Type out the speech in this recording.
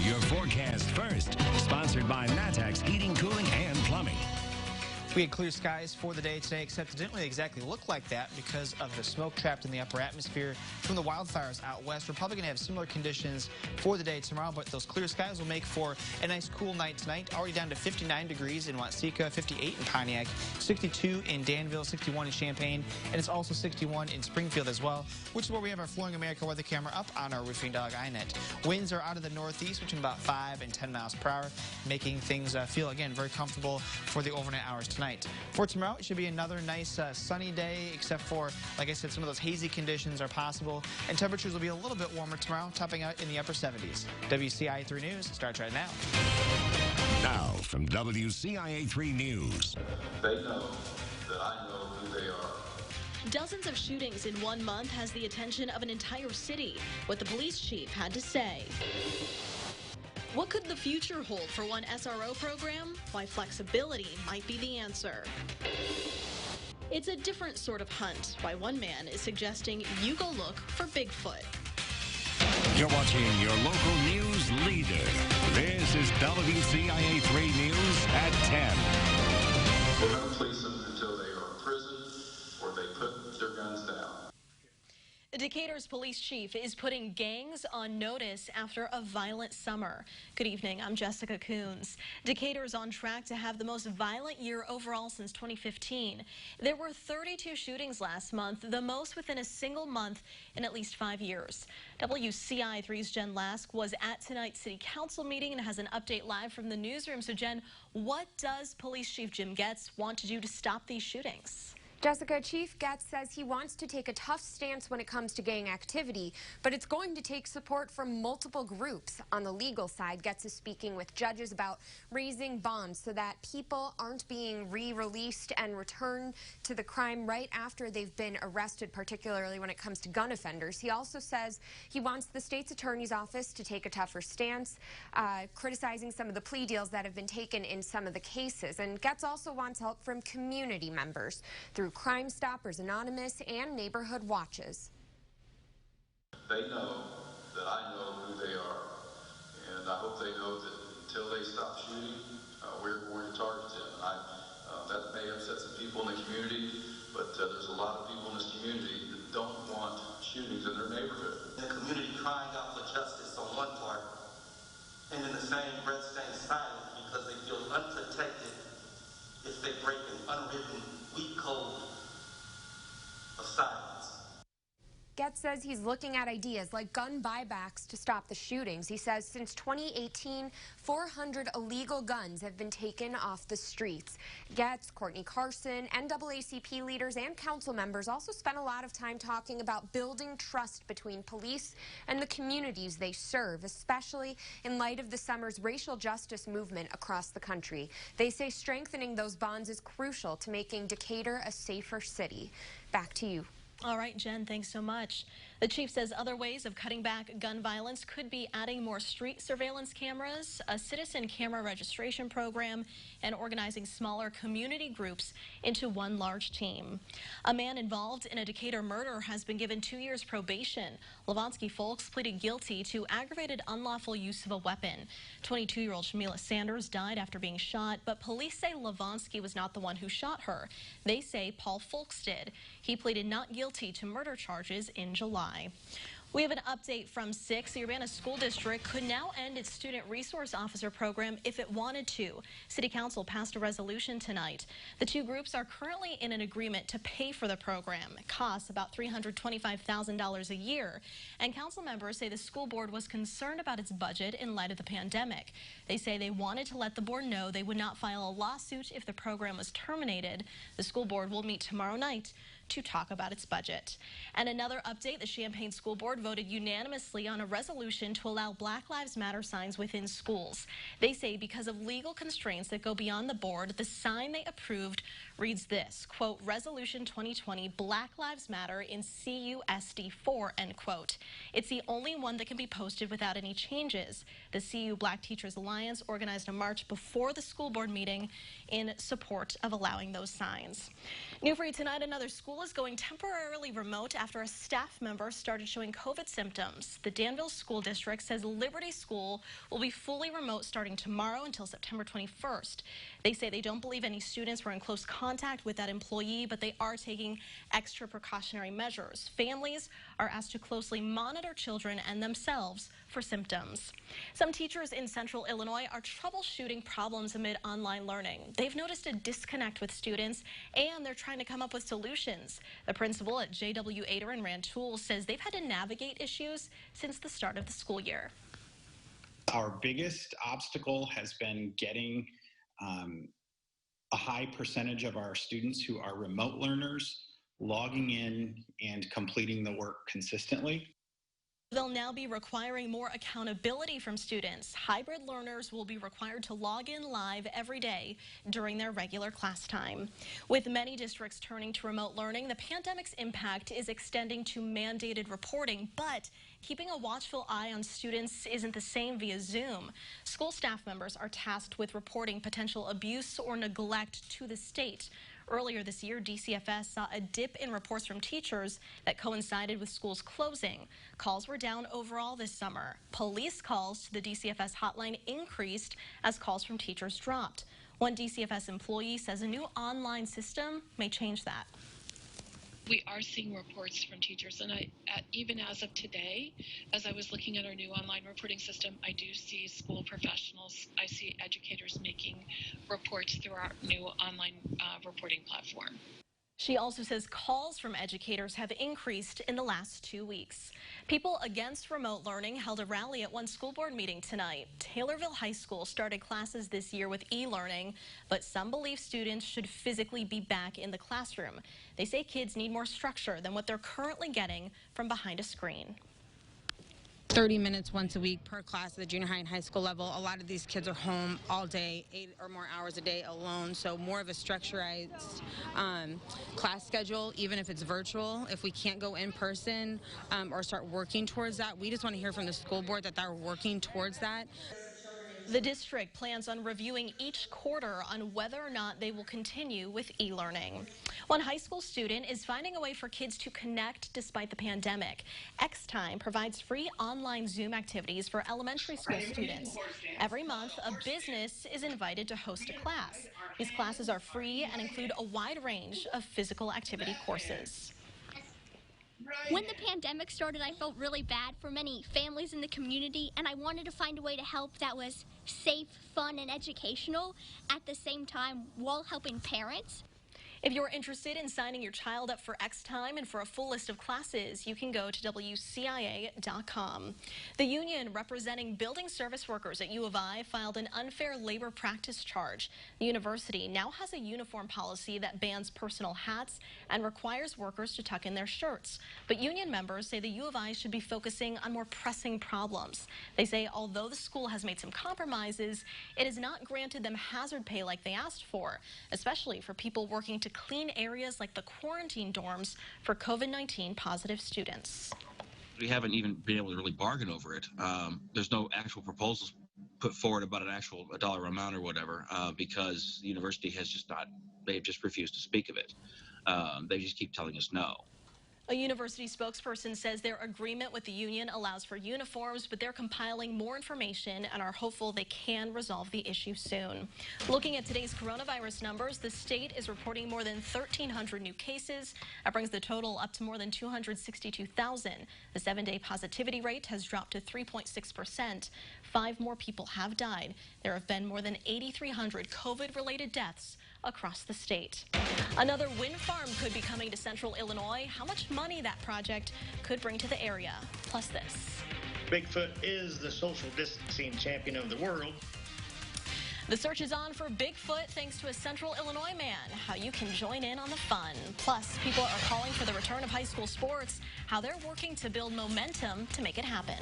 your forecast first. Sponsored by Matex Heating, Cooling, and Plumbing. We had clear skies for the day today, except it didn't really exactly look like that because of the smoke trapped in the upper atmosphere from the wildfires out west. We're probably going to have similar conditions for the day tomorrow, but those clear skies will make for a nice cool night tonight. Already down to 59 degrees in Watseka, 58 in Pontiac, 62 in Danville, 61 in Champaign, and it's also 61 in Springfield as well, which is where we have our Flooring America weather camera up on our Roofing Dog iNet. Winds are out of the northeast between about 5 and 10 miles per hour, making things feel, again, very comfortable for the overnight hours tonight. For tomorrow, it should be another nice sunny day, except for, like I said, some of those hazy conditions are possible, and temperatures will be a little bit warmer tomorrow, topping out in the upper 70s. WCIA 3 News starts right now. Now, from WCIA 3 News. They know that I know who they are. Dozens of shootings in 1 month has the attention of an entire city. What the police chief had to say. What could the future hold for one SRO program? Why flexibility might be the answer. It's a different sort of hunt. Why one man is suggesting you go look for Bigfoot. You're watching your local news leader. This is WCIA 3 News at 10. We're going to police them until they are in prison or they put their guns down. Decatur's police chief is putting gangs on notice after a violent summer. Good evening, I'm Jessica Coons. Decatur is on track to have the most violent year overall since 2015. There were 32 shootings last month, the most within a single month in at least 5 years. WCIA 3's Jen Lask was at tonight's city council meeting and has an update live from the newsroom. So Jen, what does Police Chief Jim Getz want to do to stop these shootings? Jessica, Chief Getz says he wants to take a tough stance when it comes to gang activity, but it's going to take support from multiple groups. On the legal side, Getz is speaking with judges about raising bonds so that people aren't being re-released and returned to the crime right after they've been arrested, particularly when it comes to gun offenders. He also says he wants the state's attorney's office to take a tougher stance, criticizing some of the plea deals that have been taken in some of the cases. And Getz also wants help from community members through Crime Stoppers Anonymous and neighborhood watches. They know that I know who they are, and I hope they know that until they stop shooting, we're going to target them. That may upset some people in the community, but there's a lot of people in this community that don't want shootings in their neighborhood. The community crying out for justice on one part, and in the same breath staying silent because they feel unprotected if they break an unwritten weak code of silence. Getz says he's looking at ideas like gun buybacks to stop the shootings. He says since 2018, 400 illegal guns have been taken off the streets. Getz, Courtney Carson, NAACP leaders and council members also spent a lot of time talking about building trust between police and the communities they serve, especially in light of the summer's racial justice movement across the country. They say strengthening those bonds is crucial to making Decatur a safer city. Back to you. All right, Jen, thanks so much. The chief says other ways of cutting back gun violence could be adding more street surveillance cameras, a citizen camera registration program, and organizing smaller community groups into one large team. A man involved in a Decatur murder has been given 2 years probation. Levonsky Folks pleaded guilty to aggravated unlawful use of a weapon. 22-year-old Shamila Sanders died after being shot, but police say Levonsky was not the one who shot her. They say Paul Folks did. He pleaded not guilty to murder charges in July. We have an update from 6. The Urbana School District could now end its Student Resource Officer program if it wanted to. City Council passed a resolution tonight. The two groups are currently in an agreement to pay for the program. It costs about $325,000 a year. And council members say the school board was concerned about its budget in light of the pandemic. They say they wanted to let the board know they would not file a lawsuit if the program was terminated. The school board will meet tomorrow night to talk about its budget. And another update, the Champaign School Board voted unanimously on a resolution to allow Black Lives Matter signs within schools. They say because of legal constraints that go beyond the board, the sign they approved reads this, quote, Resolution 2020 Black Lives Matter in CUSD4, end quote. It's the only one that can be posted without any changes. The CU Black Teachers Alliance organized a march before the school board meeting in support of allowing those signs. New for you tonight, another school is going temporarily remote after a staff member started showing COVID symptoms. The Danville School District says Liberty School will be fully remote starting tomorrow until September 21st. They say they don't believe any students were in close contact with that employee, but they are taking extra precautionary measures. Families are asked to closely monitor children and themselves for symptoms. Some teachers in Central Illinois are troubleshooting problems amid online learning. They've noticed a disconnect with students, and they're trying to come up with solutions. The principal at J.W. Ader in Rantoul says they've had to navigate issues since the start of the school year. Our biggest obstacle has been getting a high percentage of our students who are remote learners logging in and completing the work consistently. They'll now be requiring more accountability from students. Hybrid learners will be required to log in live every day during their regular class time. With many districts turning to remote learning, the pandemic's impact is extending to mandated reporting, but keeping a watchful eye on students isn't the same via Zoom. School staff members are tasked with reporting potential abuse or neglect to the state. Earlier this year, DCFS saw a dip in reports from teachers that coincided with schools closing. Calls were down overall this summer. Police calls to the DCFS hotline increased as calls from teachers dropped. One DCFS employee says a new online system may change that. We are seeing reports from teachers, and even as of today, as I was looking at our new online reporting system, I do see school professionals, I see educators making reports through our new online reporting platform. She also says calls from educators have increased in the last 2 weeks. People Against Remote Learning held a rally at one school board meeting tonight. Taylorville High School started classes this year with e-learning, but some believe students should physically be back in the classroom. They say kids need more structure than what they're currently getting from behind a screen. 30 minutes once a week per class at the junior high and high school level. A lot of these kids are home all day, 8 or more hours a day alone, so more of a structured class schedule, even if it's virtual. If we can't go in person or start working towards that, we just want to hear from the school board that they're working towards that. The district plans on reviewing each quarter on whether or not they will continue with e-learning. One high school student is finding a way for kids to connect despite the pandemic. X-Time provides free online Zoom activities for elementary school students. Every month, a business is invited to host a class. These classes are free and include a wide range of physical activity courses. When the pandemic started, I felt really bad for many families in the community, and I wanted to find a way to help that was safe, fun, and educational at the same time while helping parents. If you're interested in signing your child up for X-Time and for a full list of classes, you can go to WCIA.com. The union representing building service workers at U of I filed an unfair labor practice charge. The university now has a uniform policy that bans personal hats and requires workers to tuck in their shirts. But union members say the U of I should be focusing on more pressing problems. They say although the school has made some compromises, it has not granted them hazard pay like they asked for, especially for people working to clean areas like the quarantine dorms for COVID-19 positive students. We haven't even been able to really bargain over it. There's no actual proposals put forward about an actual dollar amount or whatever because the university has just not, they've just refused to speak of it. They just keep telling us no. A university spokesperson says their agreement with the union allows for uniforms, but they're compiling more information and are hopeful they can resolve the issue soon. Looking at today's coronavirus numbers, the state is reporting more than 1,300 new cases. That brings the total up to more than 262,000. The 7-day positivity rate has dropped to 3.6%. 5 more people have died. There have been more than 8,300 COVID-related deaths across the state. Another wind farm could be coming to Central Illinois. How much money that project could bring to the area. Plus this. Bigfoot is the social distancing champion of the world. The search is on for Bigfoot thanks to a Central Illinois man. How you can join in on the fun. Plus, people are calling for the return of high school sports. How they're working to build momentum to make it happen.